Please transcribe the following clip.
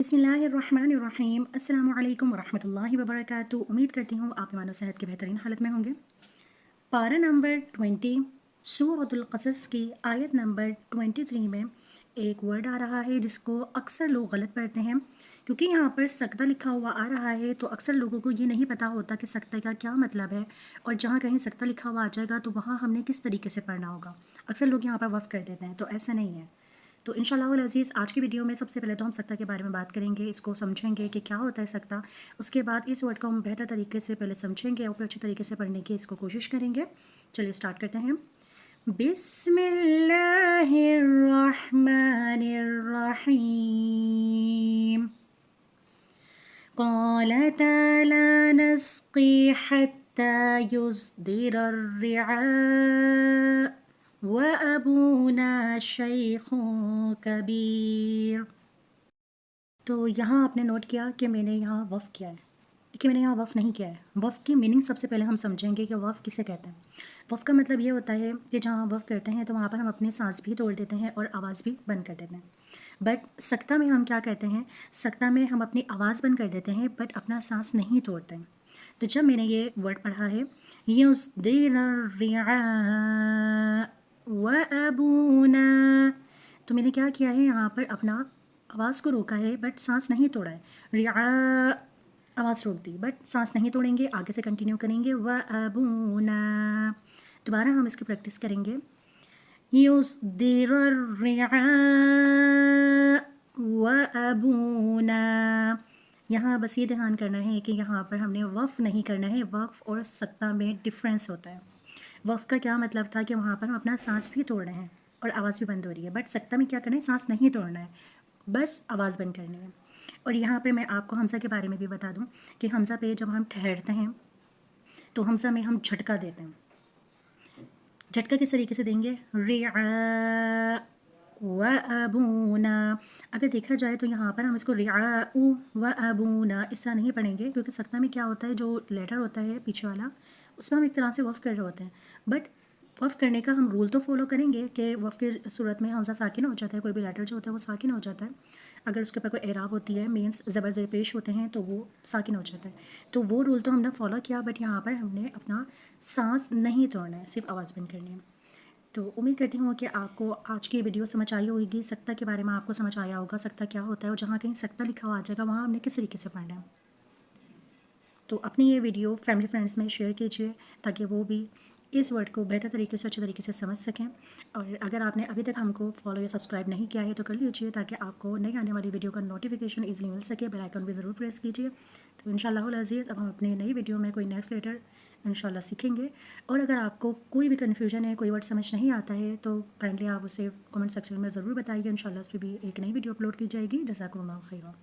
बिस्मिल्लाहिर्रहमानिर्रहीम। अस्सलामु अलैकुम वरहमतुल्लाहि वबरकातुहू। उम्मीद करती हूँ आप ईमान और सेहत की बेहतरीन हालत में होंगे। पारा नंबर 20 सूरतुल क़सस की आयत नंबर 23 में एक वर्ड आ रहा है जिसको अक्सर लोग गलत पढ़ते हैं, क्योंकि यहाँ पर सकता लिखा हुआ आ रहा है तो अक्सर लोगों को ये नहीं पता होता कि सकते का क्या मतलब है, और जहाँ कहीं सकता लिखा हुआ आ जाएगा तो वहाँ हमने किस तरीके से पढ़ना होगा। अक्सर लोग यहाँ पर वफ़ कर देते हैं, तो ऐसा नहीं है। तो इंशाअल्लाह अज़ीज़ आज की वीडियो में सबसे पहले तो हम सकता के बारे में बात करेंगे, इसको समझेंगे कि क्या होता है सकता। उसके बाद इस वर्ड को हम बेहतर तरीके से पहले समझेंगे और फिर अच्छे तरीके से पढ़ने की इसको कोशिश करेंगे। चलिए स्टार्ट करते हैं। बिस्मिल्लाहिर्रहमानिर्रहीम। क़ाल ताला नस्क़ी हत्ता युस्दिरर रिआ व अबूना शैख़ुन कबीर। तो यहाँ आपने नोट किया कि मैंने यहाँ वफ़ किया है, लेकिन मैंने यहाँ वफ़ नहीं किया है। वफ़ की मीनिंग सबसे पहले हम समझेंगे कि वफ़ किसे कहते हैं। वफ़ का मतलब ये होता है कि जहाँ वफ़ करते हैं तो वहाँ पर हम अपनी सांस भी तोड़ देते हैं और आवाज़ भी बंद कर देते हैं। बट सकता में हम क्या करते हैं, सकता में हम अपनी आवाज़ बंद कर देते हैं बट अपना सांस नहीं तोड़ते हैं। तो जब मैंने ये वर्ड पढ़ा है युस्दिरर रिआ व अबूना, तो मैंने क्या किया है, यहाँ पर अपना आवाज़ को रोका है बट सांस नहीं तोड़ा है। रिआ आवाज़ रोक दी बट सांस नहीं तोड़ेंगे, आगे से कंटिन्यू करेंगे। व अबूना, दोबारा हम इसकी प्रैक्टिस करेंगे। युस्दिरर रिआ व अबूना, यहाँ बस ये ध्यान करना है कि यहाँ पर हमने वफ़ नहीं करना है। वफ़ और सकता में डिफरेंस होता है। वफ़ का क्या मतलब था कि वहाँ पर हम अपना सांस भी तोड़ रहे हैं और आवाज़ भी बंद हो रही है, बट सकता में क्या करना है, सांस नहीं तोड़ना है, बस आवाज़ बंद करनी है। और यहाँ पे मैं आपको हमज़ा के बारे में भी बता दूँ कि हमज़ा पे जब हम ठहरते हैं तो हमज़ा में हम झटका देते हैं। झटका किस तरीके से देंगे, रिआ व अबूना। अगर देखा जाए तो यहाँ पर हम इसको रिआ व अबूना इस तरह नहीं पढ़ेंगे, क्योंकि सकता में क्या होता है, जो लेटर होता है पीछे वाला उसमें हम एक तरह से वफ़ कर रहे होते हैं। बट वफ़ करने का हम रूल तो फॉलो करेंगे कि वफ़ की सूरत में हमज़ा साकिन हो जाता है, कोई भी लेटर जो होता है वो साकिन हो जाता है। अगर उसके ऊपर कोई एराब होती है, मीन्स ज़बर ज़ेर पेश होते हैं, तो वो साकिन हो जाता है। तो वो रूल तो हमने फॉलो किया, बट यहाँ पर हमने अपना सांस नहीं तोड़ना है, सिर्फ आवाज़ बंद करनी है। तो उम्मीद करती हूँ कि आपको आज की वीडियो समझ आई होगी। सकता के बारे में आपको समझ आया होगा, सकता क्या होता है और जहाँ कहीं सकता लिखा हुआ आ जाएगा वहाँ हमने किस तरीके से पढ़ना है। तो अपनी ये वीडियो फैमिली फ्रेंड्स में शेयर कीजिए ताकि वो भी इस वर्ड को बेहतर तरीके से, अच्छे तरीके से समझ सकें। और अगर आपने अभी तक हमको फॉलो या सब्सक्राइब नहीं किया है तो कर लीजिए, ताकि आपको नई आने वाली वीडियो का नोटिफिकेशन ईजिली मिल सके। बेल आइकन भी ज़रूर प्रेस कीजिए। तो इंशाअल्लाह अज़ीज़ अब हम अपनी नई वीडियो में कोई नेक्स्ट लेटर इंशाल्लाह सीखेंगे। और अगर आपको कोई भी कन्फ्यूजन है, कोई वर्ड समझ नहीं आता है, तो काइंडली आप उसे कमेंट सेक्शन में ज़रूर बताइए। इंशाल्लाह उस पर भी एक नई वीडियो अपलोड की जाएगी। जज़ाकुमुल्लाह खैरा।